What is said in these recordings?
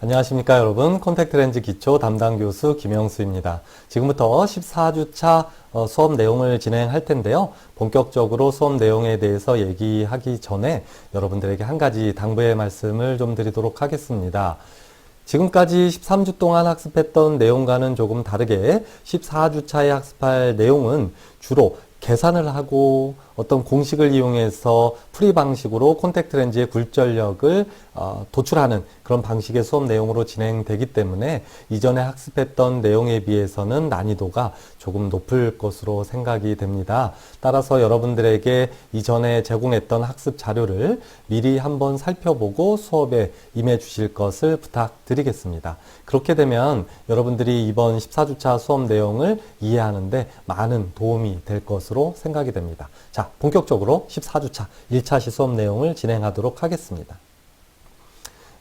안녕하십니까 여러분. 콘택트렌즈 기초 담당 교수 김영수입니다. 지금부터 14주차 수업 내용을 진행할 텐데요. 본격적으로 수업 내용에 대해서 얘기하기 전에 여러분들에게 한 가지 당부의 말씀을 좀 드리도록 하겠습니다. 지금까지 13주 동안 학습했던 내용과는 조금 다르게 14주차에 학습할 내용은 주로 계산을 하고 어떤 공식을 이용해서 풀이 방식으로 콘택트렌즈의 굴절력을 도출하는 그런 방식의 수업 내용으로 진행되기 때문에 이전에 학습했던 내용에 비해서는 난이도가 조금 높을 것으로 생각이 됩니다. 따라서 여러분들에게 이전에 제공했던 학습 자료를 미리 한번 살펴보고 수업에 임해 주실 것을 부탁드리겠습니다. 그렇게 되면 여러분들이 이번 14주차 수업 내용을 이해하는데 많은 도움이 될 것으로 생각이 됩니다. 자, 본격적으로 14주차 1차 시수업 내용을 진행하도록 하겠습니다.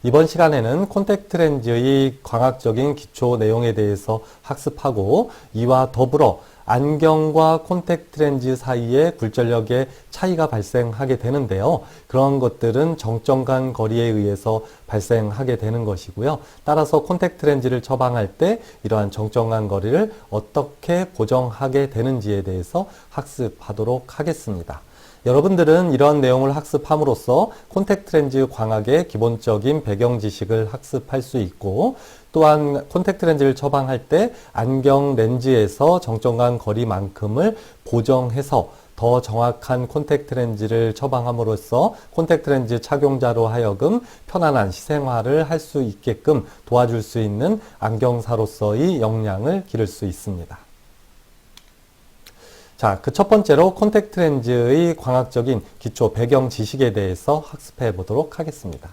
이번 시간에는 콘택트렌즈의 광학적인 기초 내용에 대해서 학습하고 이와 더불어 안경과 콘택트렌즈 사이에 굴절력의 차이가 발생하게 되는데요. 그런 것들은 정점 거리에 의해서 발생하게 되는 것이고요. 따라서 콘택트렌즈를 처방할 때 이러한 정점 거리를 어떻게 고정하게 되는지에 대해서 학습하도록 하겠습니다. 여러분들은 이러한 내용을 학습함으로써 콘택트렌즈 광학의 기본적인 배경 지식을 학습할 수 있고 또한 콘택트렌즈를 처방할 때 안경 렌즈에서 정점 거리만큼을 보정해서 더 정확한 콘택트렌즈를 처방함으로써 콘택트렌즈 착용자로 하여금 편안한 시생활을 할 수 있게끔 도와줄 수 있는 안경사로서의 역량을 기를 수 있습니다. 자, 그 첫 번째로 콘택트렌즈의 광학적인 기초 배경 지식에 대해서 학습해 보도록 하겠습니다.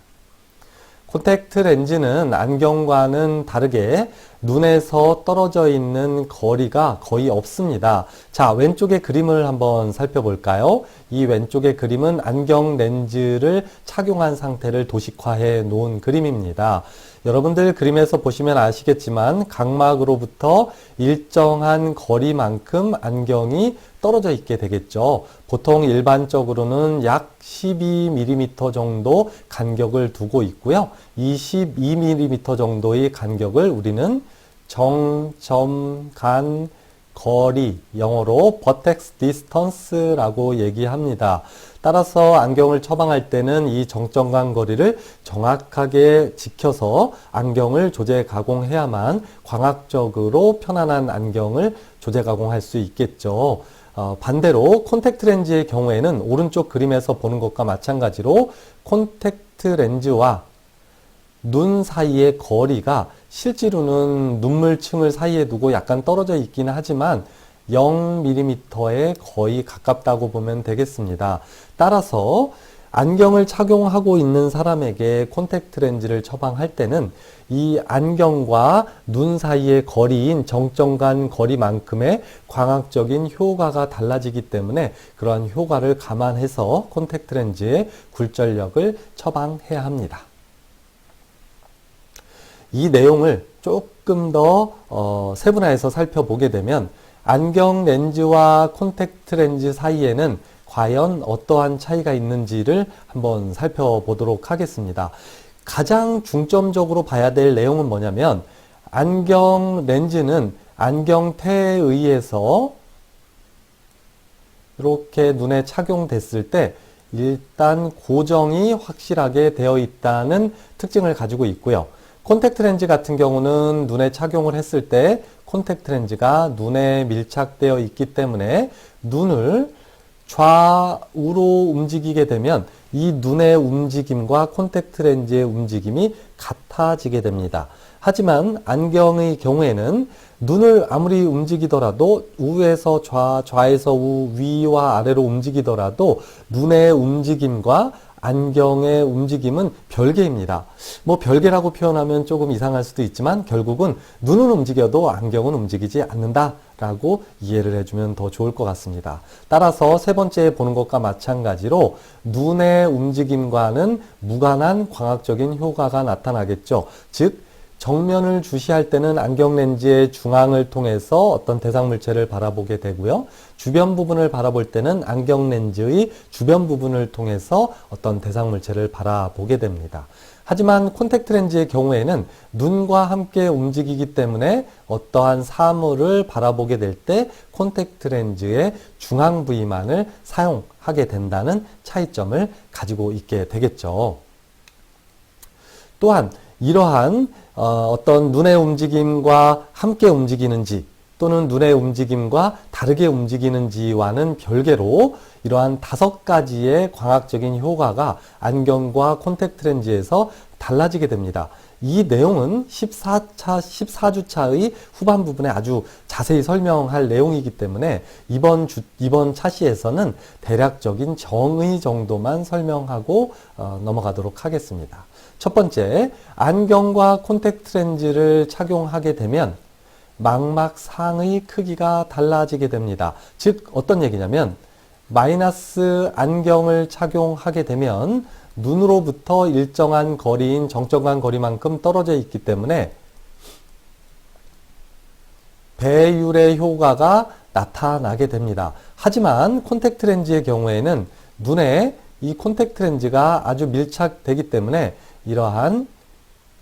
콘택트렌즈는 안경과는 다르게 눈에서 떨어져 있는 거리가 거의 없습니다. 자, 왼쪽의 그림을 한번 살펴볼까요? 이 왼쪽의 그림은 안경 렌즈를 착용한 상태를 도식화해 놓은 그림입니다. 여러분들 그림에서 보시면 아시겠지만 각막으로부터 일정한 거리만큼 안경이 떨어져 있게 되겠죠. 보통 일반적으로는 약 12mm 정도 간격을 두고 있고요. 이 12mm 정도의 간격을 우리는 정점간 거리, 영어로 vertex distance라고 얘기합니다. 따라서 안경을 처방할 때는 이 정점간 거리를 정확하게 지켜서 안경을 조제 가공해야만 광학적으로 편안한 안경을 조제 가공할 수 있겠죠. 반대로 콘택트 렌즈의 경우에는 오른쪽 그림에서 보는 것과 마찬가지로 콘택트 렌즈와 눈 사이의 거리가 실제로는 눈물층을 사이에 두고 약간 떨어져 있기는 하지만 0mm에 거의 가깝다고 보면 되겠습니다. 따라서 안경을 착용하고 있는 사람에게 콘택트 렌즈를 처방할 때는 이 안경과 눈 사이의 거리인 정점간 거리만큼의 광학적인 효과가 달라지기 때문에 그러한 효과를 감안해서 콘택트 렌즈의 굴절력을 처방해야 합니다. 이 내용을 조금 더 세분화해서 살펴보게 되면 안경 렌즈와 콘택트 렌즈 사이에는 과연 어떠한 차이가 있는지를 한번 살펴보도록 하겠습니다. 가장 중점적으로 봐야 될 내용은 뭐냐면 안경 렌즈는 안경테에 의해서 이렇게 눈에 착용됐을 때 일단 고정이 확실하게 되어 있다는 특징을 가지고 있고요. 콘택트 렌즈 같은 경우는 눈에 착용을 했을 때 콘택트 렌즈가 눈에 밀착되어 있기 때문에 눈을 좌우로 움직이게 되면 이 눈의 움직임과 콘택트 렌즈의 움직임이 같아지게 됩니다. 하지만 안경의 경우에는 눈을 아무리 움직이더라도 우에서 좌, 좌에서 우, 위와 아래로 움직이더라도 눈의 움직임과 안경의 움직임은 별개입니다. 뭐 별개라고 표현하면 조금 이상할 수도 있지만 결국은 눈은 움직여도 안경은 움직이지 않는다라고 이해를 해주면 더 좋을 것 같습니다. 따라서 세 번째 보는 것과 마찬가지로 눈의 움직임과는 무관한 광학적인 효과가 나타나겠죠. 즉 정면을 주시할 때는 안경 렌즈의 중앙을 통해서 어떤 대상 물체를 바라보게 되고요. 주변 부분을 바라볼 때는 안경 렌즈의 주변 부분을 통해서 어떤 대상 물체를 바라보게 됩니다. 하지만 콘택트 렌즈의 경우에는 눈과 함께 움직이기 때문에 어떠한 사물을 바라보게 될 때 콘택트 렌즈의 중앙 부위만을 사용하게 된다는 차이점을 가지고 있게 되겠죠. 또한 이러한 어떤 눈의 움직임과 함께 움직이는지 또는 눈의 움직임과 다르게 움직이는지와는 별개로 이러한 5가지의 광학적인 효과가 안경과 콘택트 렌즈에서 달라지게 됩니다. 이 내용은 14주차의 후반 부분에 아주 자세히 설명할 내용이기 때문에 이번 차시에서는 대략적인 정의 정도만 설명하고 넘어가도록 하겠습니다. 첫 번째, 안경과 콘택트 렌즈를 착용하게 되면 망막상의 크기가 달라지게 됩니다. 즉 어떤 얘기냐면 마이너스 안경을 착용하게 되면 눈으로부터 일정한 거리인 정점간 거리만큼 떨어져 있기 때문에 배율의 효과가 나타나게 됩니다. 하지만 콘택트 렌즈의 경우에는 눈에 이 콘택트 렌즈가 아주 밀착되기 때문에 이러한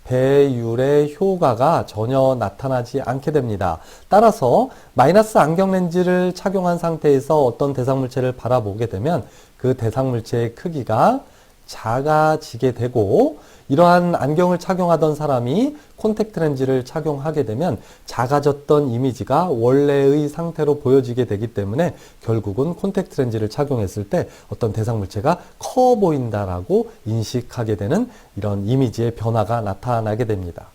배율의 효과가 전혀 나타나지 않게 됩니다. 따라서 마이너스 안경 렌즈를 착용한 상태에서 어떤 대상 물체를 바라보게 되면 그 대상 물체의 크기가 작아지게 되고 이러한 안경을 착용하던 사람이 콘택트 렌즈를 착용하게 되면 작아졌던 이미지가 원래의 상태로 보여지게 되기 때문에 결국은 콘택트 렌즈를 착용했을 때 어떤 대상 물체가 커 보인다라고 인식하게 되는 이런 이미지의 변화가 나타나게 됩니다.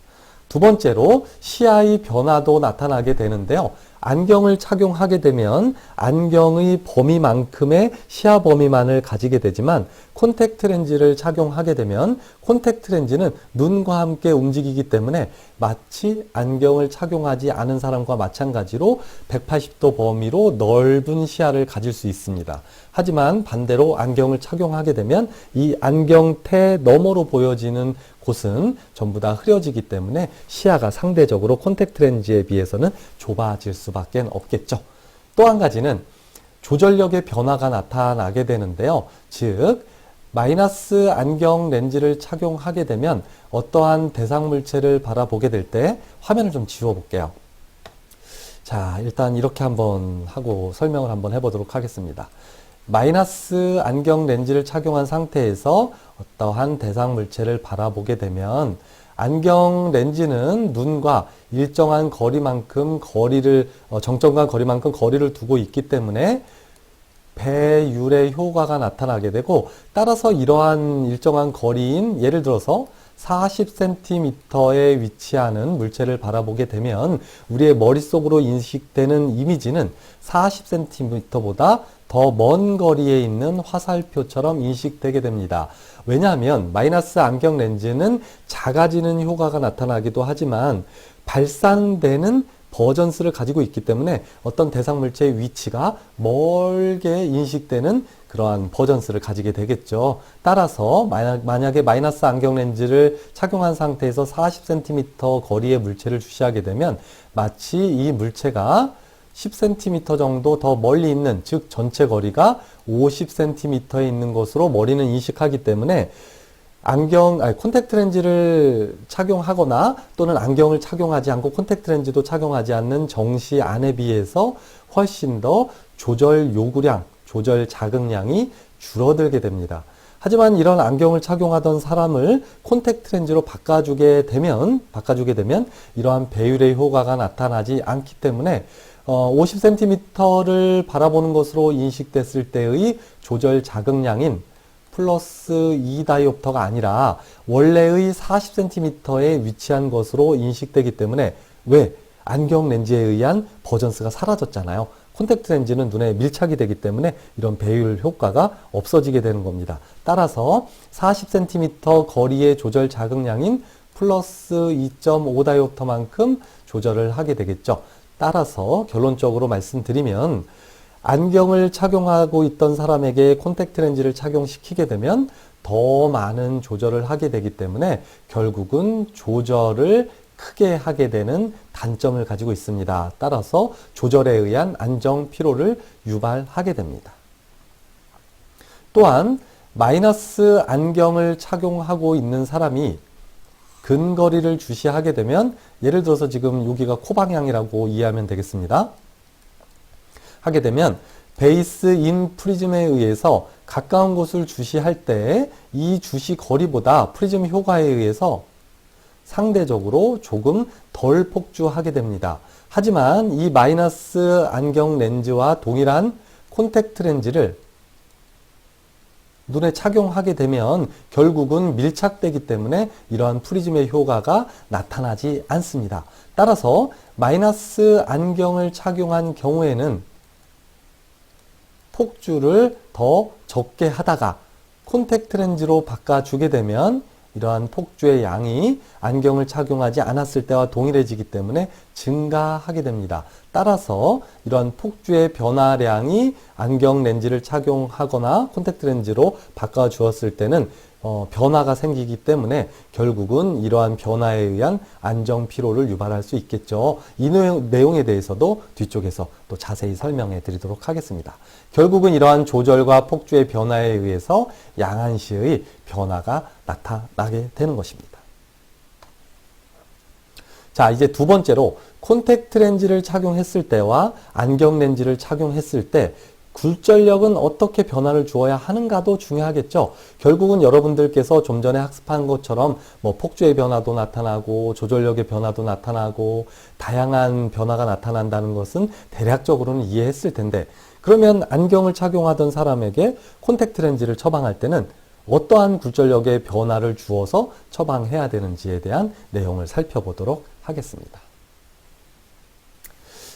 두 번째로 시야의 변화도 나타나게 되는데요. 안경을 착용하게 되면 안경의 범위만큼의 시야 범위만을 가지게 되지만 콘택트 렌즈를 착용하게 되면 콘택트 렌즈는 눈과 함께 움직이기 때문에 마치 안경을 착용하지 않은 사람과 마찬가지로 180도 범위로 넓은 시야를 가질 수 있습니다. 하지만 반대로 안경을 착용하게 되면 이 안경테 너머로 보여지는 곳은 전부 다 흐려지기 때문에 시야가 상대적으로 콘택트 렌즈에 비해서는 좁아질 수밖에 없겠죠. 또 한 가지는 조절력의 변화가 나타나게 되는데요. 즉 마이너스 안경 렌즈를 착용하게 되면 어떠한 대상 물체를 바라보게 될 때 화면을 좀 지워 볼게요. 자, 일단 이렇게 한번 하고 설명을 한번 해보도록 하겠습니다. 마이너스 안경 렌즈를 착용한 상태에서 어떠한 대상 물체를 바라보게 되면 안경 렌즈는 눈과 일정한 거리만큼 정점과 거리만큼 거리를 두고 있기 때문에 배율의 효과가 나타나게 되고 따라서 이러한 일정한 거리인 예를 들어서 40cm에 위치하는 물체를 바라보게 되면 우리의 머릿속으로 인식되는 이미지는 40cm보다 더 먼 거리에 있는 화살표처럼 인식되게 됩니다. 왜냐하면 마이너스 안경 렌즈는 작아지는 효과가 나타나기도 하지만 발산되는 버전스를 가지고 있기 때문에 어떤 대상 물체의 위치가 멀게 인식되는 그러한 버전스를 가지게 되겠죠. 따라서 만약에 마이너스 안경 렌즈를 착용한 상태에서 40cm 거리의 물체를 주시하게 되면 마치 이 물체가 10cm 정도 더 멀리 있는, 즉 전체 거리가 50cm에 있는 것으로 머리는 인식하기 때문에 콘택트 렌즈를 착용하거나 또는 안경을 착용하지 않고 콘택트 렌즈도 착용하지 않는 정시 안에 비해서 훨씬 더 조절 요구량, 조절 자극량이 줄어들게 됩니다. 하지만 이런 안경을 착용하던 사람을 콘택트 렌즈로 바꿔주게 되면 이러한 배율의 효과가 나타나지 않기 때문에 50cm를 바라보는 것으로 인식됐을 때의 조절 자극량인 플러스 2다이옵터가 아니라 원래의 40cm에 위치한 것으로 인식되기 때문에 왜? 안경 렌즈에 의한 버전스가 사라졌잖아요. 콘택트 렌즈는 눈에 밀착이 되기 때문에 이런 배율 효과가 없어지게 되는 겁니다. 따라서 40cm 거리의 조절 자극량인 플러스 2.5다이옵터만큼 조절을 하게 되겠죠. 따라서 결론적으로 말씀드리면 안경을 착용하고 있던 사람에게 콘택트 렌즈를 착용시키게 되면 더 많은 조절을 하게 되기 때문에 결국은 조절을 크게 하게 되는 단점을 가지고 있습니다. 따라서 조절에 의한 안정 피로를 유발하게 됩니다. 또한 마이너스 안경을 착용하고 있는 사람이 근거리를 주시하게 되면, 예를 들어서 지금 여기가 코 방향이라고 이해하면 되겠습니다. 하게 되면 베이스 인 프리즘에 의해서 가까운 곳을 주시할 때 이 주시 거리보다 프리즘 효과에 의해서 상대적으로 조금 덜 폭주하게 됩니다. 하지만 이 마이너스 안경 렌즈와 동일한 콘택트 렌즈를 눈에 착용하게 되면 결국은 밀착되기 때문에 이러한 프리즘의 효과가 나타나지 않습니다. 따라서 마이너스 안경을 착용한 경우에는 폭주를 더 적게 하다가 콘택트 렌즈로 바꿔주게 되면 이러한 폭주의 양이 안경을 착용하지 않았을 때와 동일해지기 때문에 증가하게 됩니다. 따라서 이러한 폭주의 변화량이 안경 렌즈를 착용하거나 콘택트 렌즈로 바꿔주었을 때는 변화가 생기기 때문에 결국은 이러한 변화에 의한 안정 피로를 유발할 수 있겠죠. 이 내용에 대해서도 뒤쪽에서 또 자세히 설명해 드리도록 하겠습니다. 결국은 이러한 조절과 폭주의 변화에 의해서 양안시의 변화가 나타나게 되는 것입니다. 자, 이제 두 번째로 콘택트 렌즈를 착용했을 때와 안경 렌즈를 착용했을 때 굴절력은 어떻게 변화를 주어야 하는가도 중요하겠죠. 결국은 여러분들께서 좀 전에 학습한 것처럼 폭주의 변화도 나타나고 조절력의 변화도 나타나고 다양한 변화가 나타난다는 것은 대략적으로는 이해했을 텐데, 그러면 안경을 착용하던 사람에게 콘택트 렌즈를 처방할 때는 어떠한 굴절력의 변화를 주어서 처방해야 되는지에 대한 내용을 살펴보도록 하겠습니다.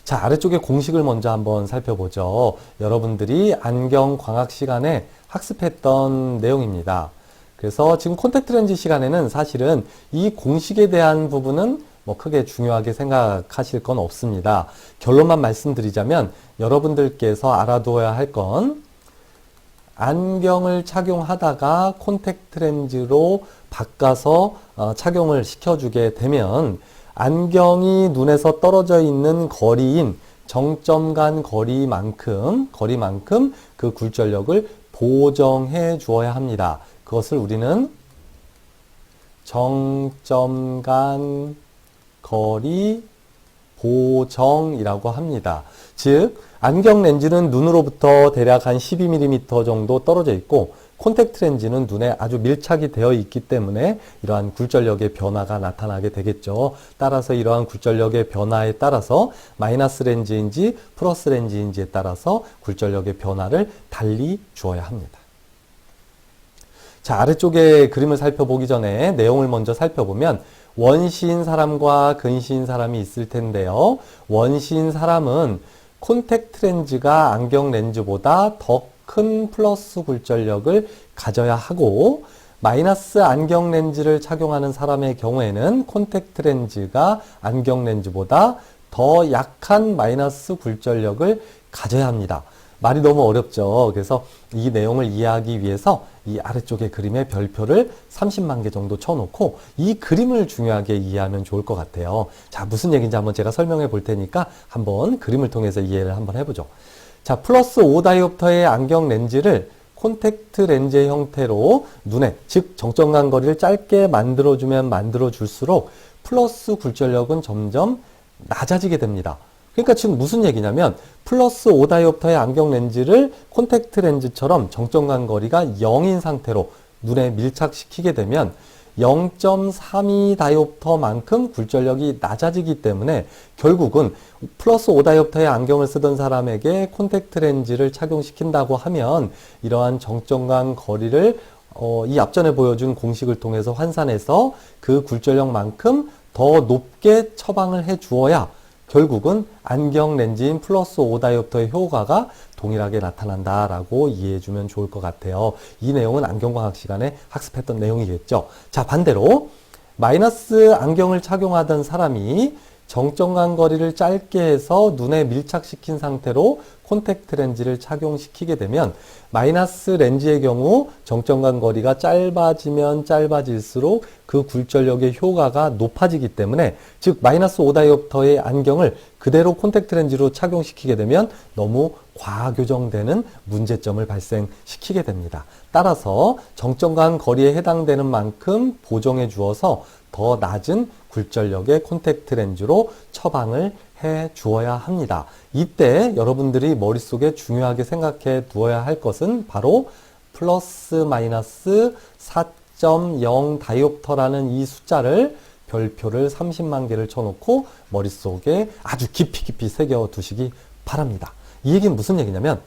자, 아래쪽에 공식을 먼저 한번 살펴보죠. 여러분들이 안경 광학 시간에 학습했던 내용입니다. 그래서 지금 콘택트 렌즈 시간에는 사실은 이 공식에 대한 부분은 크게 중요하게 생각하실 건 없습니다. 결론만 말씀드리자면 여러분들께서 알아두어야 할 건, 안경을 착용하다가 콘택트 렌즈로 바꿔서 착용을 시켜주게 되면 안경이 눈에서 떨어져 있는 거리인 정점 간 거리만큼 그 굴절력을 보정해 주어야 합니다. 그것을 우리는 정점 간 거리 보정이라고 합니다. 즉, 안경 렌즈는 눈으로부터 대략 한 12mm 정도 떨어져 있고 콘택트 렌즈는 눈에 아주 밀착이 되어 있기 때문에 이러한 굴절력의 변화가 나타나게 되겠죠. 따라서 이러한 굴절력의 변화에 따라서 마이너스 렌즈인지 플러스 렌즈인지에 따라서 굴절력의 변화를 달리 주어야 합니다. 자, 아래쪽에 그림을 살펴보기 전에 내용을 먼저 살펴보면 원시인 사람과 근시인 사람이 있을 텐데요. 원시인 사람은 콘택트 렌즈가 안경 렌즈보다 더 큰 플러스 굴절력을 가져야 하고, 마이너스 안경 렌즈를 착용하는 사람의 경우에는 콘택트 렌즈가 안경 렌즈보다 더 약한 마이너스 굴절력을 가져야 합니다. 말이 너무 어렵죠. 그래서 이 내용을 이해하기 위해서 이 아래쪽에 그림에 별표를 30만 개 정도 쳐놓고 이 그림을 중요하게 이해하면 좋을 것 같아요. 자, 무슨 얘기인지 한번 제가 설명해 볼 테니까 한번 그림을 통해서 이해를 한번 해보죠. 자, 플러스 5다이옵터의 안경 렌즈를 콘택트 렌즈의 형태로 눈에, 즉 정점간 거리를 짧게 만들어주면 만들어줄수록 플러스 굴절력은 점점 낮아지게 됩니다. 그러니까 지금 무슨 얘기냐면 플러스 5다이옵터의 안경 렌즈를 콘택트 렌즈처럼 정점간 거리가 0인 상태로 눈에 밀착시키게 되면 0.32다이옵터만큼 굴절력이 낮아지기 때문에 결국은 플러스 5다이옵터의 안경을 쓰던 사람에게 콘택트 렌즈를 착용시킨다고 하면 이러한 정점간 거리를 이 앞전에 보여준 공식을 통해서 환산해서 그 굴절력만큼 더 높게 처방을 해 주어야 결국은 안경 렌즈인 플러스 5다이옵터의 효과가 동일하게 나타난다라고 이해해주면 좋을 것 같아요. 이 내용은 안경광학 시간에 학습했던 내용이겠죠. 자, 반대로 마이너스 안경을 착용하던 사람이 정점간 거리를 짧게 해서 눈에 밀착시킨 상태로 콘택트 렌즈를 착용시키게 되면 마이너스 렌즈의 경우 정점간 거리가 짧아지면 짧아질수록 그 굴절력의 효과가 높아지기 때문에, 즉 마이너스 5다이옵터의 안경을 그대로 콘택트 렌즈로 착용시키게 되면 너무 과교정되는 문제점을 발생시키게 됩니다. 따라서 정점간 거리에 해당되는 만큼 보정해 주어서 더 낮은 굴절력의 콘택트 렌즈로 처방을 해 주어야 합니다. 이때 여러분들이 머릿속에 중요하게 생각해 두어야 할 것은 바로 플러스 마이너스 4.0 다이옵터라는 이 숫자를 별표를 30만 개를 쳐놓고 머릿속에 아주 깊이 새겨 두시기 바랍니다. 이 얘기는 무슨 얘기냐면,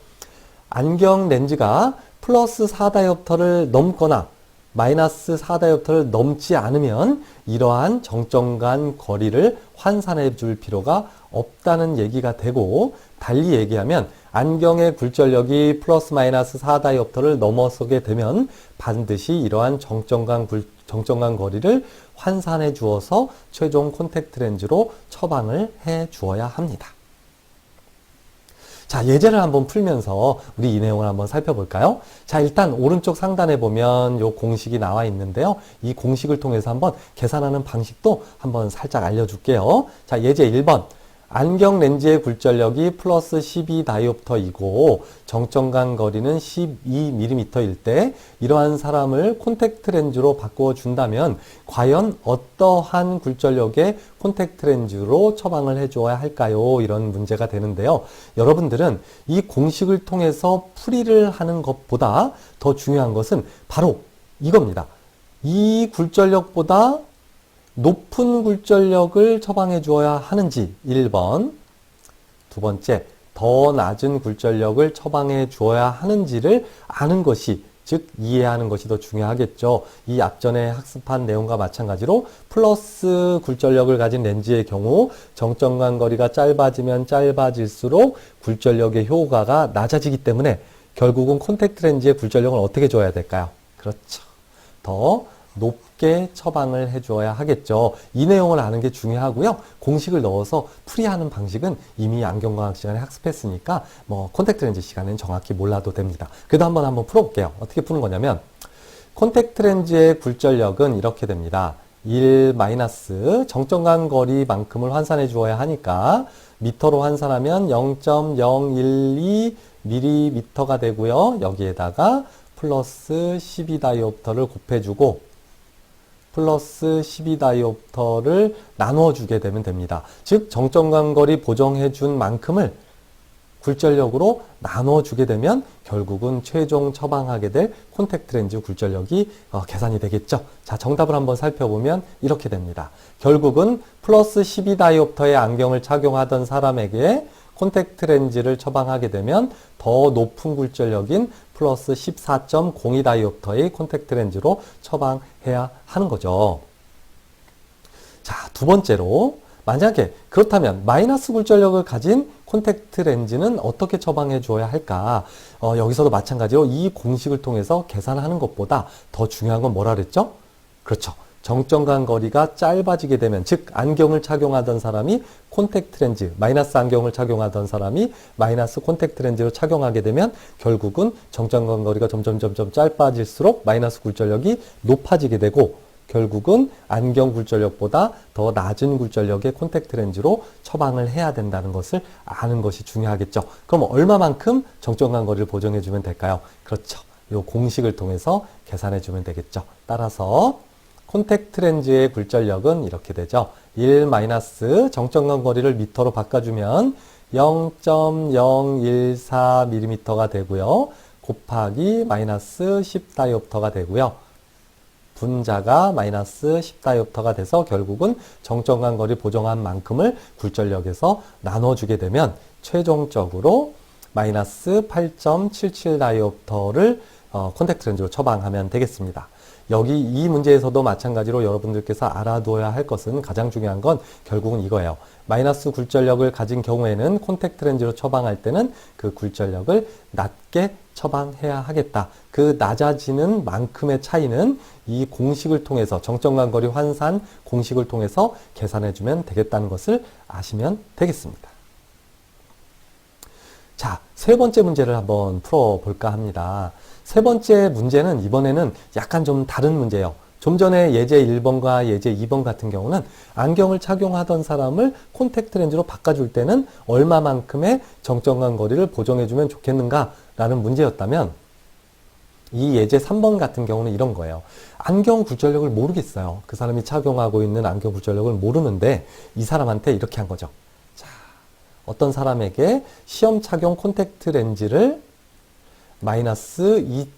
안경 렌즈가 플러스 4다이옵터를 넘거나 마이너스 4다이옵터를 넘지 않으면 이러한 정점간 거리를 환산해 줄 필요가 없다는 얘기가 되고, 달리 얘기하면 안경의 굴절력이 플러스 마이너스 4다이옵터를 넘어서게 되면 반드시 이러한 정점간 거리를 환산해 주어서 최종 콘택트 렌즈로 처방을 해 주어야 합니다. 자, 예제를 한번 풀면서 우리 이 내용을 한번 살펴볼까요? 자, 일단 오른쪽 상단에 보면 요 공식이 나와 있는데요. 이 공식을 통해서 한번 계산하는 방식도 한번 살짝 알려줄게요. 자, 예제 1번. 안경 렌즈의 굴절력이 플러스 12다이옵터이고 정점간 거리는 12mm일 때 이러한 사람을 콘택트 렌즈로 바꾸어 준다면 과연 어떠한 굴절력의 콘택트 렌즈로 처방을 해줘야 할까요? 이런 문제가 되는데요. 여러분들은 이 공식을 통해서 풀이를 하는 것보다 더 중요한 것은 바로 이겁니다. 이 굴절력보다 높은 굴절력을 처방해 주어야 하는지 1번, 두 번째, 더 낮은 굴절력을 처방해 주어야 하는지를 아는 것이, 즉 이해하는 것이 더 중요하겠죠. 이 앞전에 학습한 내용과 마찬가지로 플러스 굴절력을 가진 렌즈의 경우 정점간 거리가 짧아지면 짧아질수록 굴절력의 효과가 낮아지기 때문에 결국은 콘택트 렌즈의 굴절력을 어떻게 줘야 될까요? 그렇죠. 더 높게 처방을 해줘야 하겠죠. 이 내용을 아는 게 중요하고요. 공식을 넣어서 풀이하는 방식은 이미 안경과학 시간에 학습했으니까 콘택트 렌즈 시간에는 정확히 몰라도 됩니다. 그래도 한번 풀어볼게요. 어떻게 푸는 거냐면 콘택트 렌즈의 굴절력은 이렇게 됩니다. 1 마이너스 정점간 거리만큼을 환산해 주어야 하니까 미터로 환산하면 0.012mm가 되고요. 여기에다가 플러스 12다이옵터를 곱해주고 플러스 12다이옵터를 나눠주게 되면 됩니다. 즉 정점간 거리 보정해준 만큼을 굴절력으로 나눠주게 되면 결국은 최종 처방하게 될 콘택트 렌즈 굴절력이 계산이 되겠죠. 자, 정답을 한번 살펴보면 이렇게 됩니다. 결국은 플러스 12다이옵터의 안경을 착용하던 사람에게 콘택트 렌즈를 처방하게 되면 더 높은 굴절력인 플러스 14.02다이옵터의 콘택트 렌즈로 처방해야 하는 거죠. 자, 두 번째로 만약에 그렇다면 마이너스 굴절력을 가진 콘택트 렌즈는 어떻게 처방해 줘야 할까? 여기서도 마찬가지로 이 공식을 통해서 계산하는 것보다 더 중요한 건 뭐라 그랬죠? 그렇죠. 정점간 거리가 짧아지게 되면, 즉 안경을 착용하던 사람이 콘택트 렌즈, 마이너스 안경을 착용하던 사람이 마이너스 콘택트 렌즈를 착용하게 되면 결국은 정점간 거리가 점점 짧아질수록 마이너스 굴절력이 높아지게 되고 결국은 안경 굴절력보다 더 낮은 굴절력의 콘택트 렌즈로 처방을 해야 된다는 것을 아는 것이 중요하겠죠. 그럼 얼마만큼 정점간 거리를 보정해 주면 될까요? 그렇죠. 이 공식을 통해서 계산해 주면 되겠죠. 따라서 콘택트 렌즈의 굴절력은 이렇게 되죠. 1 마이너스 정점간 거리를 미터로 바꿔주면 0.014mm가 되고요. 곱하기 마이너스 10다이옵터가 되고요. 분자가 마이너스 10다이옵터가 돼서 결국은 정점간 거리 보정한 만큼을 굴절력에서 나눠주게 되면 최종적으로 마이너스 8.77다이옵터를 콘택트 렌즈로 처방하면 되겠습니다. 여기 이 문제에서도 마찬가지로 여러분들께서 알아두어야 할 것은, 가장 중요한 건 결국은 이거예요. 마이너스 굴절력을 가진 경우에는 콘택트 렌즈로 처방할 때는 그 굴절력을 낮게 처방해야 하겠다. 그 낮아지는 만큼의 차이는 이 공식을 통해서, 정점간 거리 환산 공식을 통해서 계산해주면 되겠다는 것을 아시면 되겠습니다. 자, 세 번째 문제를 한번 풀어볼까 합니다. 세 번째 문제는 이번에는 약간 좀 다른 문제예요. 좀 전에 예제 1번과 예제 2번 같은 경우는 안경을 착용하던 사람을 콘택트 렌즈로 바꿔줄 때는 얼마만큼의 정점간 거리를 보정해주면 좋겠는가라는 문제였다면 이 예제 3번 같은 경우는 이런 거예요. 안경 굴절력을 모르겠어요. 그 사람이 착용하고 있는 안경 굴절력을 모르는데 이 사람한테 이렇게 한 거죠. 자, 어떤 사람에게 시험 착용 콘택트 렌즈를 마이너스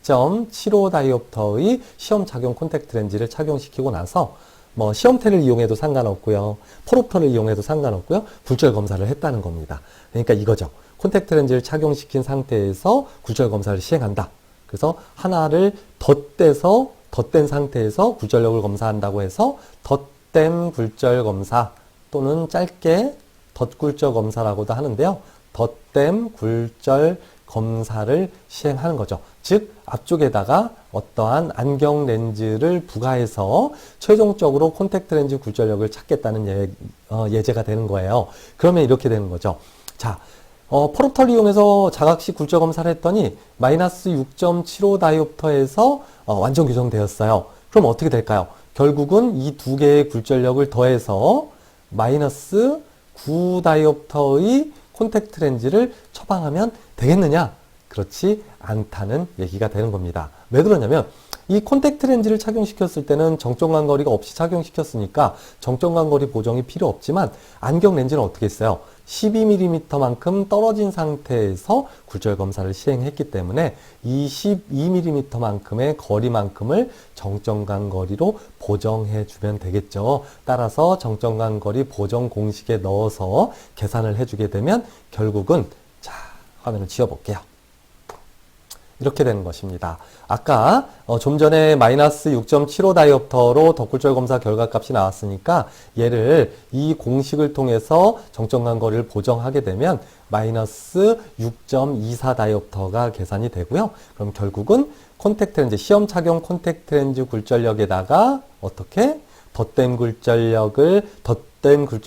2.75 다이옵터의 시험 착용 콘택트 렌즈를 착용시키고 나서 뭐 시험테를 이용해도 상관없고요. 프로프터를 이용해도 상관없고요. 굴절 검사를 했다는 겁니다. 그러니까 이거죠. 콘택트 렌즈를 착용시킨 상태에서 굴절 검사를 시행한다. 그래서 하나를 덧댄 상태에서 굴절력을 검사한다고 해서 덧댐 굴절 검사 또는 짧게 덧굴절 검사라고도 하는데요. 덧댐 굴절 검사를 시행하는 거죠. 즉 앞쪽에다가 어떠한 안경 렌즈를 부과해서 최종적으로 콘택트 렌즈 굴절력을 찾겠다는 예제가 되는 거예요. 그러면 이렇게 되는 거죠. 자, 프로프터를 이용해서 자각식 굴절 검사를 했더니 마이너스 6.75 다이옵터에서 완전 교정되었어요. 그럼 어떻게 될까요? 결국은 이 두 개의 굴절력을 더해서 마이너스 9 다이옵터의 콘택트 렌즈를 처방하면 되겠느냐? 그렇지 않다는 얘기가 되는 겁니다. 왜 그러냐면 이 콘택트 렌즈를 착용시켰을 때는 정점간 거리가 없이 착용시켰으니까 정점간 거리 보정이 필요 없지만 안경 렌즈는 어떻게 했어요? 12mm만큼 떨어진 상태에서 굴절 검사를 시행했기 때문에 이 12mm만큼의 거리만큼을 정점간 거리로 보정해 주면 되겠죠. 따라서 정점간 거리 보정 공식에 넣어서 계산을 해주게 되면 결국은 자, 화면을 지워볼게요. 이렇게 되는 것입니다. 아까 좀 전에 마이너스 6.75 다이옵터로 덧굴절 검사 결과값이 나왔으니까 얘를 이 공식을 통해서 정점간 거리를 보정하게 되면 마이너스 6.24 다이옵터가 계산이 되고요. 그럼 결국은 콘택트 렌즈, 시험 착용 콘택트 렌즈 굴절력에다가 어떻게? 덧댐 굴절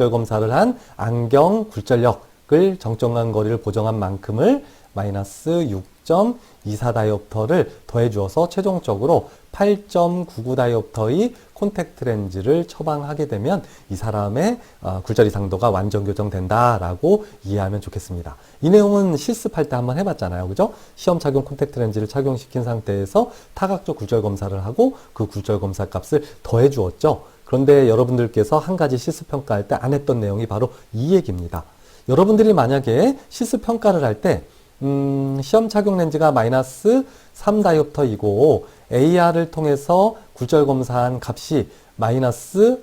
검사를 한 안경 굴절력을 정점간 거리를 보정한 만큼을 마이너스 6.24 다이옵터를 더해 주어서 최종적으로 8.99 다이옵터의 콘택트 렌즈를 처방하게 되면 이 사람의 굴절 이상도가 완전 교정된다라고 이해하면 좋겠습니다. 이 내용은 실습할 때 한번 해봤잖아요. 그죠? 시험 착용 콘택트 렌즈를 착용시킨 상태에서 타각적 굴절 검사를 하고 그 굴절 검사 값을 더해 주었죠. 그런데 여러분들께서 한 가지 실습 평가할 때 안 했던 내용이 바로 이 얘기입니다. 여러분들이 만약에 실습 평가를 할때 시험 착용 렌즈가 마이너스 3 다이옵터이고 AR을 통해서 굴절 검사한 값이 마이너스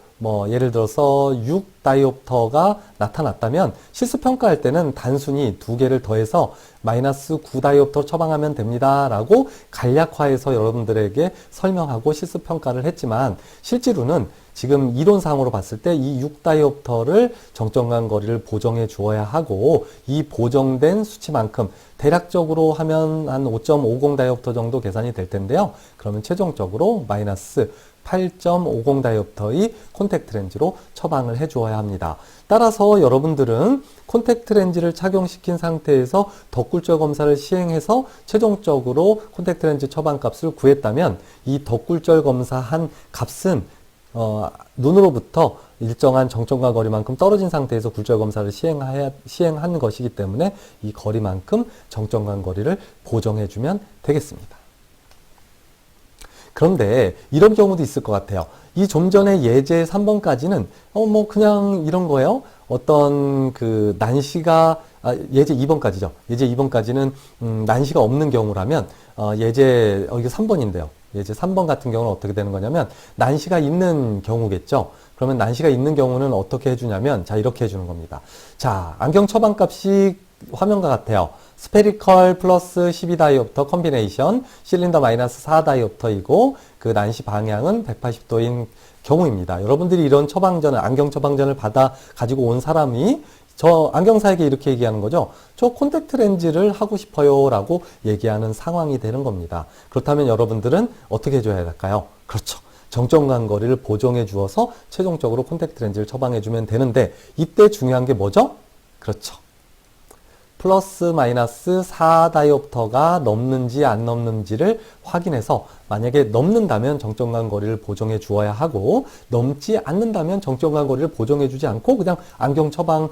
예를 들어서 6 다이옵터가 나타났다면 실습 평가할 때는 단순히 두 개를 더해서 마이너스 9 다이옵터 처방하면 됩니다 라고 간략화해서 여러분들에게 설명하고 실습 평가를 했지만 실제로는 지금 이론상으로 봤을 때 이 6 다이옵터를 정점간 거리를 보정해 주어야 하고 이 보정된 수치만큼 대략적으로 하면 한 5.50 다이옵터 정도 계산이 될 텐데요. 그러면 최종적으로 마이너스 8.50 다이옵터의 콘택트 렌즈로 처방을 해 주어야 합니다. 따라서 여러분들은 콘택트 렌즈를 착용시킨 상태에서 덧굴절 검사를 시행해서 최종적으로 콘택트 렌즈 처방값을 구했다면 이 덧굴절 검사한 값은 눈으로부터 일정한 정점과 거리만큼 떨어진 상태에서 굴절 검사를 시행한 것이기 때문에 이 거리만큼 정점과 거리를 보정해주면 되겠습니다. 그런데 이런 경우도 있을 것 같아요. 이 좀 전에 예제 3번까지는 그냥 이런 거예요. 어떤 난시가 예제 2번까지죠. 예제 2번까지는 난시가 없는 경우라면 이게 3번인데요. 예제 3번 같은 경우는 어떻게 되는 거냐면 난시가 있는 경우겠죠. 그러면 난시가 있는 경우는 어떻게 해주냐면 자 이렇게 해주는 겁니다. 자 안경 처방값이 화면과 같아요. 스페리컬 플러스 12 다이옵터 컴비네이션 실린더 마이너스 4 다이옵터이고 그 난시 방향은 180도인 경우입니다. 여러분들이 이런 안경 처방전을 받아 가지고 온 사람이 저 안경사에게 이렇게 얘기하는 거죠. 저 콘택트 렌즈를 하고 싶어요 라고 얘기하는 상황이 되는 겁니다. 그렇다면 여러분들은 어떻게 해줘야 할까요? 그렇죠. 정점간 거리를 보정해 주어서 최종적으로 콘택트 렌즈를 처방해 주면 되는데 이때 중요한 게 뭐죠? 그렇죠. 플러스 마이너스 4 다이옵터가 넘는지 안 넘는지를 확인해서 만약에 넘는다면 정점간 거리를 보정해 주어야 하고 넘지 않는다면 정점간 거리를 보정해 주지 않고 그냥 안경 처방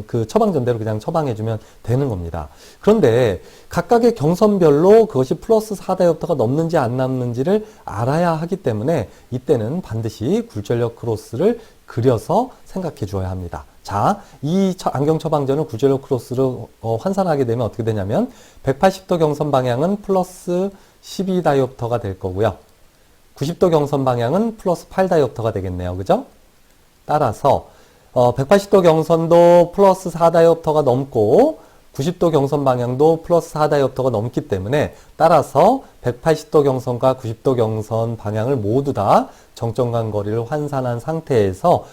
그 처방전대로 그냥 처방해 주면 되는 겁니다. 그런데 각각의 경선별로 그것이 플러스 4 다이옵터가 넘는지 안 넘는지를 알아야 하기 때문에 이때는 반드시 굴절력 크로스를 그려서 생각해 주어야 합니다. 자, 이 안경 처방전을 굴절력 크로스로 환산하게 되면 어떻게 되냐면 180도 경선 방향은 플러스 12 다이옵터가 될 거고요. 90도 경선 방향은 플러스 8 다이옵터가 되겠네요. 그죠? 따라서 180도 경선도 플러스 4 다이옵터가 넘고 90도 경선 방향도 플러스 4 다이옵터가 넘기 때문에 따라서 180도 경선과 90도 경선 방향을 모두 다 정점간 거리를 환산한 상태에서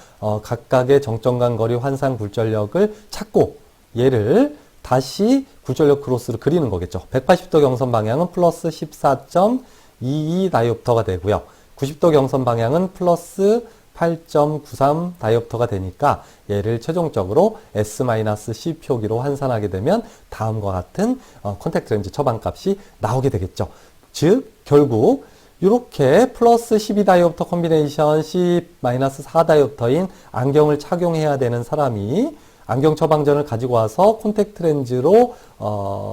각각의 정점간 거리 환산 굴절력을 찾고 얘를 다시 굴절력 크로스로 그리는 거겠죠. 180도 경선 방향은 플러스 14.22 다이옵터가 되고요. 90도 경선 방향은 플러스 8.93 다이옵터가 되니까 얘를 최종적으로 S-C 표기로 환산하게 되면 다음과 같은 콘택트 렌즈 처방값이 나오게 되겠죠. 즉 결국 이렇게 플러스 12 다이옵터 콤비네이션 10-4 다이옵터인 안경을 착용해야 되는 사람이 안경 처방전을 가지고 와서 콘택트 렌즈로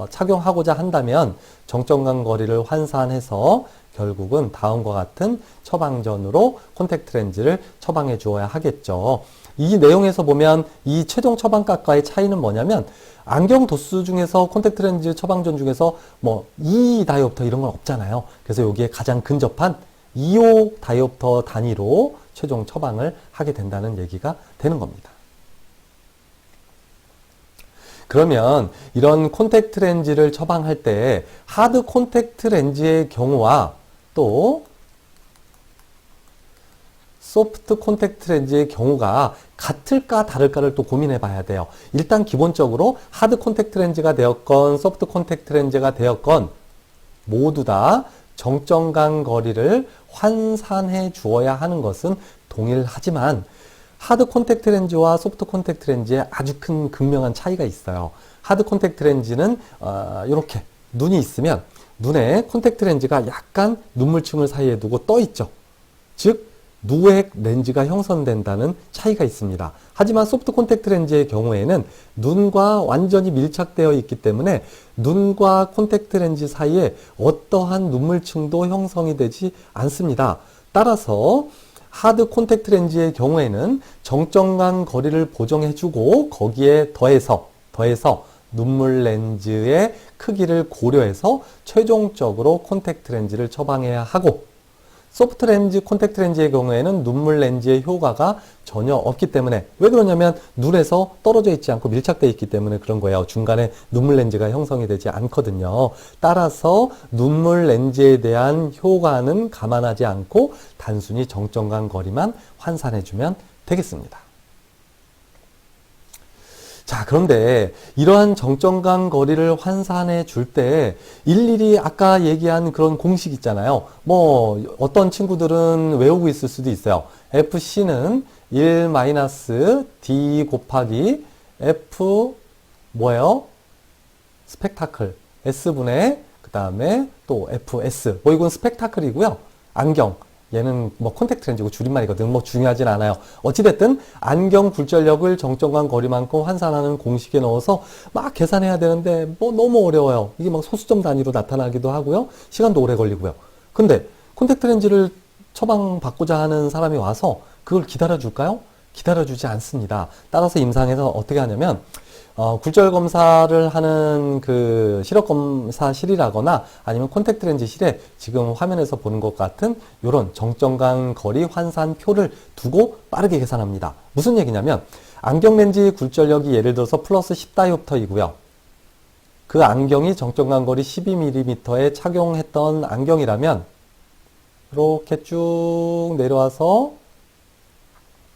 착용하고자 한다면 정점간 거리를 환산해서 결국은 다음과 같은 처방전으로 콘택트 렌즈를 처방해 주어야 하겠죠. 이 내용에서 보면 이 최종 처방값과의 차이는 뭐냐면 안경 도수 중에서 콘택트 렌즈 처방전 중에서 뭐 2 다이옵터 이런 건 없잖아요. 그래서 여기에 가장 근접한 2호 다이옵터 단위로 최종 처방을 하게 된다는 얘기가 되는 겁니다. 그러면 이런 콘택트 렌즈를 처방할 때 하드 콘택트 렌즈의 경우와 또 소프트 콘택트 렌즈의 경우가 같을까 다를까를 또 고민해 봐야 돼요. 일단 기본적으로 하드 콘택트 렌즈가 되었건 소프트 콘택트 렌즈가 되었건 모두 다 정점간 거리를 환산해 주어야 하는 것은 동일하지만 하드 콘택트 렌즈와 소프트 콘택트 렌즈에 아주 큰 극명한 차이가 있어요. 하드 콘택트 렌즈는 이렇게 눈이 있으면 눈에 콘택트 렌즈가 약간 눈물층을 사이에 두고 떠 있죠. 즉 누액 렌즈가 형성된다는 차이가 있습니다. 하지만 소프트 콘택트 렌즈의 경우에는 눈과 완전히 밀착되어 있기 때문에 눈과 콘택트 렌즈 사이에 어떠한 눈물층도 형성이 되지 않습니다. 따라서 하드 콘택트 렌즈의 경우에는 정점간 거리를 보정해주고 거기에 더해서 눈물 렌즈의 크기를 고려해서 최종적으로 콘택트 렌즈를 처방해야 하고 소프트 렌즈, 콘택트 렌즈의 경우에는 눈물 렌즈의 효과가 전혀 없기 때문에 왜 그러냐면 눈에서 떨어져 있지 않고 밀착되어 있기 때문에 그런 거예요. 중간에 눈물 렌즈가 형성이 되지 않거든요. 따라서 눈물 렌즈에 대한 효과는 감안하지 않고 단순히 정점간 거리만 환산해주면 되겠습니다. 자, 그런데 이러한 정점간 거리를 환산해 줄 때 일일이 아까 얘기한 그런 공식 있잖아요. 뭐 어떤 친구들은 외우고 있을 수도 있어요. FC는 1-D 곱하기 F 뭐예요? 스펙타클 S분의 그 다음에 또 FS 뭐 이건 스펙타클이고요. 안경 얘는 뭐 콘택트 렌즈고 줄임말이거든. 뭐 중요하진 않아요. 어찌됐든 안경 굴절력을 정점간 거리만큼 환산하는 공식에 넣어서 막 계산해야 되는데 뭐 너무 어려워요. 이게 막 소수점 단위로 나타나기도 하고요. 시간도 오래 걸리고요. 근데 콘택트 렌즈를 처방받고자 하는 사람이 와서 그걸 기다려줄까요? 기다려주지 않습니다. 따라서 임상에서 어떻게 하냐면 굴절 검사를 하는 그 시력 검사실이라거나 아니면 콘택트 렌즈실에 지금 화면에서 보는 것 같은 이런 정점간 거리 환산표를 두고 빠르게 계산합니다. 무슨 얘기냐면 안경 렌즈의 굴절력이 예를 들어서 플러스 10 다이옵터이고요. 그 안경이 정점간 거리 12mm에 착용했던 안경이라면 이렇게 쭉 내려와서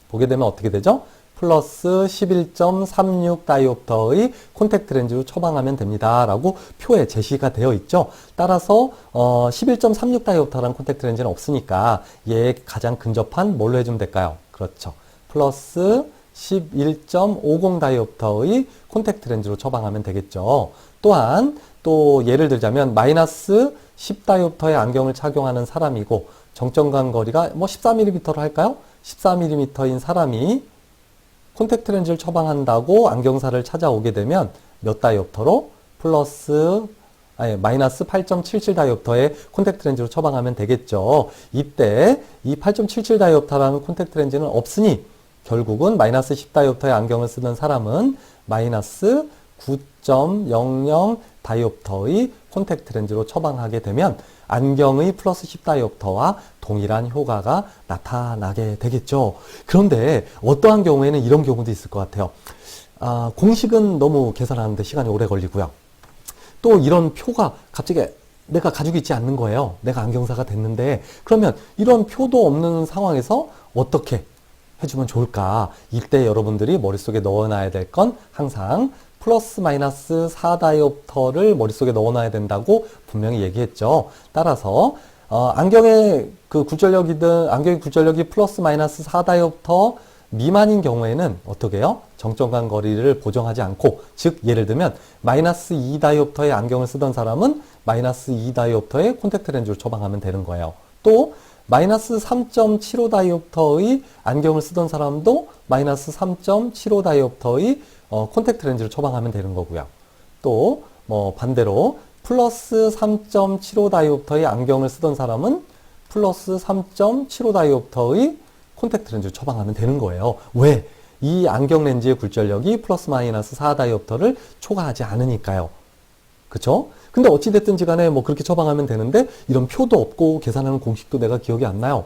보게 되면 어떻게 되죠? 플러스 11.36 다이옵터의 콘택트 렌즈로 처방하면 됩니다. 라고 표에 제시가 되어 있죠. 따라서 11.36 다이옵터라는 콘택트 렌즈는 없으니까 얘에 가장 근접한 뭘로 해주면 될까요? 그렇죠. 플러스 11.50 다이옵터의 콘택트 렌즈로 처방하면 되겠죠. 또한 또 예를 들자면 마이너스 10 다이옵터의 안경을 착용하는 사람이고 정점간 거리가 뭐 14mm로 할까요? 14mm인 사람이 콘택트 렌즈를 처방한다고 안경사를 찾아오게 되면 몇 다이옵터로? 마이너스 8.77 다이옵터의 콘택트 렌즈로 처방하면 되겠죠. 이때 이 8.77 다이옵터라는 콘택트 렌즈는 없으니 결국은 마이너스 10 다이옵터의 안경을 쓰는 사람은 마이너스 9.00 다이옵터의 콘택트 렌즈로 처방하게 되면 안경의 플러스 10 다이옵터와 동일한 효과가 나타나게 되겠죠. 그런데 어떠한 경우에는 이런 경우도 있을 것 같아요. 공식은 너무 계산하는데 시간이 오래 걸리고요. 또 이런 표가 갑자기 내가 가지고 있지 않는 거예요. 내가 안경사가 됐는데 그러면 이런 표도 없는 상황에서 어떻게 해주면 좋을까? 이때 여러분들이 머릿속에 넣어놔야 될 건 항상 플러스 마이너스 4 다이옵터를 머릿속에 넣어놔야 된다고 분명히 얘기했죠. 따라서 안경의 굴절력이 플러스 마이너스 4 다이옵터 미만인 경우에는 어떻게 해요? 정점간 거리를 보정하지 않고, 즉 예를 들면 마이너스 2 다이옵터의 안경을 쓰던 사람은 마이너스 2 다이옵터의 콘택트 렌즈를 처방하면 되는 거예요. 또 마이너스 3.75 다이옵터의 안경을 쓰던 사람도 마이너스 3.75 다이옵터의 콘택트 렌즈를 처방하면 되는 거고요. 또 반대로 플러스 3.75 다이옵터의 안경을 쓰던 사람은 플러스 3.75 다이옵터의 콘택트 렌즈를 처방하면 되는 거예요. 왜? 이 안경 렌즈의 굴절력이 플러스 마이너스 4 다이옵터를 초과하지 않으니까요. 그쵸? 근데 어찌됐든지 간에 그렇게 처방하면 되는데 이런 표도 없고 계산하는 공식도 내가 기억이 안 나요.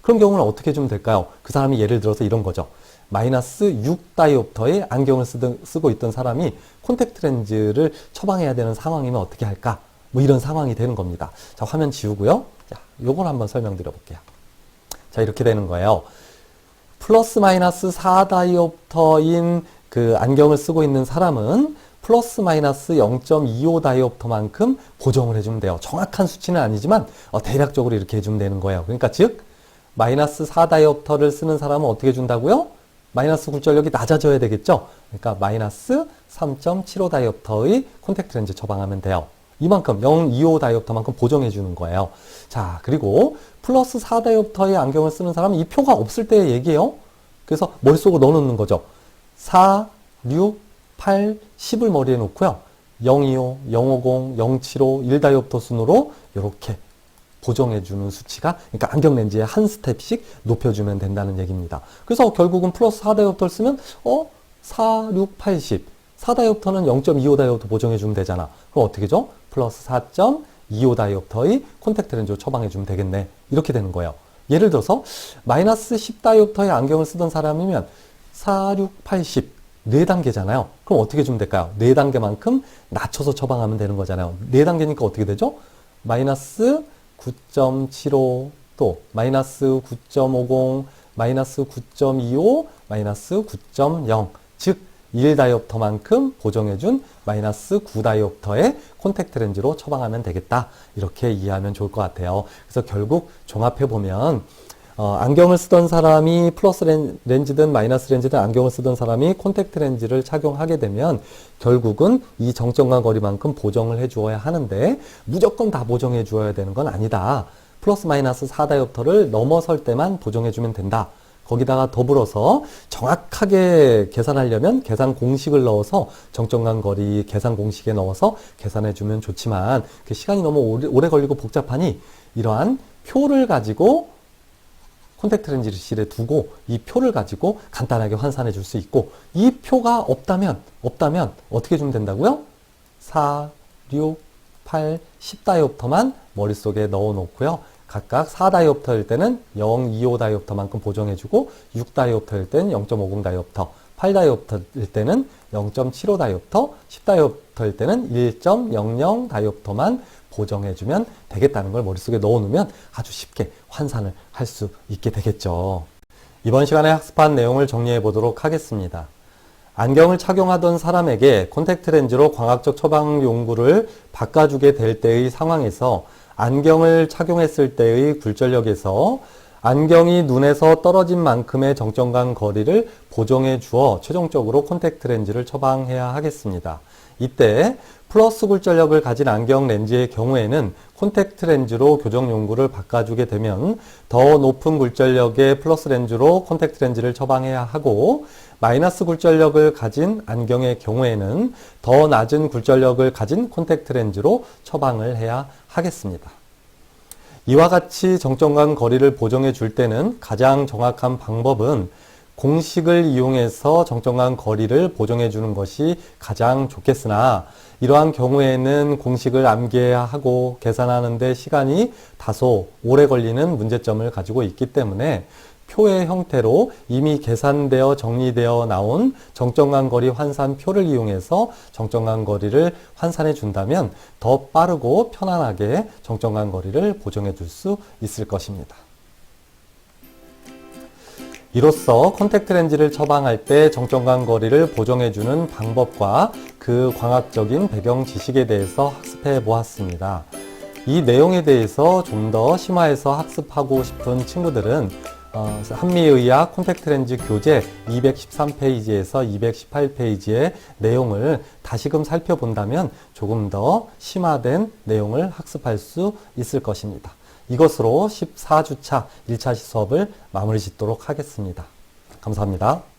그런 경우는 어떻게 해주면 될까요? 그 사람이 예를 들어서 이런 거죠. 마이너스 6 다이옵터의 안경을 쓰고 있던 사람이 콘택트 렌즈를 처방해야 되는 상황이면 어떻게 할까? 이런 상황이 되는 겁니다. 자, 화면 지우고요. 자, 요걸 한번 설명드려 볼게요. 자, 이렇게 되는 거예요. 플러스 마이너스 4 다이옵터인 그 안경을 쓰고 있는 사람은 플러스 마이너스 0.25 다이옵터만큼 보정을 해주면 돼요. 정확한 수치는 아니지만 대략적으로 이렇게 해주면 되는 거예요. 그러니까 즉 마이너스 4 다이옵터를 쓰는 사람은 어떻게 해준다고요? 마이너스 굴절력이 낮아져야 되겠죠? 그러니까 마이너스 3.75 다이옵터의 콘택트 렌즈 처방하면 돼요. 이만큼 0.25 다이옵터만큼 보정해 주는 거예요. 자, 그리고 플러스 4 다이옵터의 안경을 쓰는 사람은 이 표가 없을 때의 얘기예요. 그래서 머릿속으로 넣어놓는 거죠. 4, 6, 8, 10을 머리에 놓고요. 025, 050, 075, 1 다이옵터 순으로 이렇게 보정해주는 수치가, 그러니까 안경 렌즈에 한 스텝씩 높여주면 된다는 얘기입니다. 그래서 결국은 플러스 4 다이옵터를 쓰면 4, 6, 8, 10. 4 다이옵터는 0.25 다이옵터 보정해주면 되잖아. 그럼 어떻게 죠? 플러스 4.25 다이옵터의 콘택트 렌즈로 처방해주면 되겠네. 이렇게 되는 거예요. 예를 들어서 마이너스 10 다이옵터의 안경을 쓰던 사람이면 4, 6, 8, 10. 4단계잖아요. 그럼 어떻게 해주면 될까요? 4단계만큼 낮춰서 처방하면 되는 거잖아요. 4단계니까 어떻게 되죠? 마이너스 9.75, 또 마이너스 9.50, 마이너스 9.25, 마이너스 9.0, 즉 1 다이옵터만큼 보정해준 마이너스 9 다이옵터의 콘택트 렌즈로 처방하면 되겠다. 이렇게 이해하면 좋을 것 같아요. 그래서 결국 종합해보면 안경을 쓰던 사람이 플러스 렌즈든 마이너스 렌즈든 안경을 쓰던 사람이 콘택트 렌즈를 착용하게 되면 결국은 이 정점간 거리만큼 보정을 해주어야 하는데 무조건 다 보정해 주어야 되는 건 아니다. 플러스 마이너스 4 다이옵터를 넘어설 때만 보정해주면 된다. 거기다가 더불어서 정확하게 계산하려면 계산 공식을 넣어서 정점간 거리 계산 공식에 넣어서 계산해주면 좋지만 그 시간이 너무 오래 걸리고 복잡하니 이러한 표를 가지고 콘택트 렌즈실에 두고 이 표를 가지고 간단하게 환산해 줄 수 있고, 이 표가 없다면 어떻게 주면 된다고요? 4, 6, 8, 10 다이옵터만 머릿속에 넣어 놓고요. 각각 4 다이옵터일 때는 0.25 다이옵터만큼 보정해주고 6 다이옵터일 때는 0.50 다이옵터, 8 다이옵터일 때는 0.75 다이옵터, 10 다이옵터일 때는 1.00 다이옵터만 보정해주면 되겠다는 걸 머릿속에 넣어놓으면 아주 쉽게 환산을 할 수 있게 되겠죠. 이번 시간에 학습한 내용을 정리해 보도록 하겠습니다. 안경을 착용하던 사람에게 콘택트 렌즈로 광학적 처방 용구를 바꿔주게 될 때의 상황에서 안경을 착용했을 때의 굴절력에서 안경이 눈에서 떨어진 만큼의 정점간 거리를 보정해 주어 최종적으로 콘택트 렌즈를 처방해야 하겠습니다. 이때 플러스 굴절력을 가진 안경 렌즈의 경우에는 콘택트 렌즈로 교정 용구를 바꿔주게 되면 더 높은 굴절력의 플러스 렌즈로 콘택트 렌즈를 처방해야 하고, 마이너스 굴절력을 가진 안경의 경우에는 더 낮은 굴절력을 가진 콘택트 렌즈로 처방을 해야 하겠습니다. 이와 같이 정점간 거리를 보정해 줄 때는 가장 정확한 방법은 공식을 이용해서 정점간 거리를 보정해 주는 것이 가장 좋겠으나, 이러한 경우에는 공식을 암기해야 하고 계산하는 데 시간이 다소 오래 걸리는 문제점을 가지고 있기 때문에 표의 형태로 이미 계산되어 정리되어 나온 정점간 거리 환산표를 이용해서 정점간 거리를 환산해 준다면 더 빠르고 편안하게 정점간 거리를 보정해 줄 수 있을 것입니다. 이로써 콘택트 렌즈를 처방할 때 정점간 거리를 보정해주는 방법과 그 광학적인 배경 지식에 대해서 학습해 보았습니다. 이 내용에 대해서 좀 더 심화해서 학습하고 싶은 친구들은 한미의학 콘택트 렌즈 교재 213페이지에서 218페이지의 내용을 다시금 살펴본다면 조금 더 심화된 내용을 학습할 수 있을 것입니다. 이것으로 14주차 1차 수업을 마무리 짓도록 하겠습니다. 감사합니다.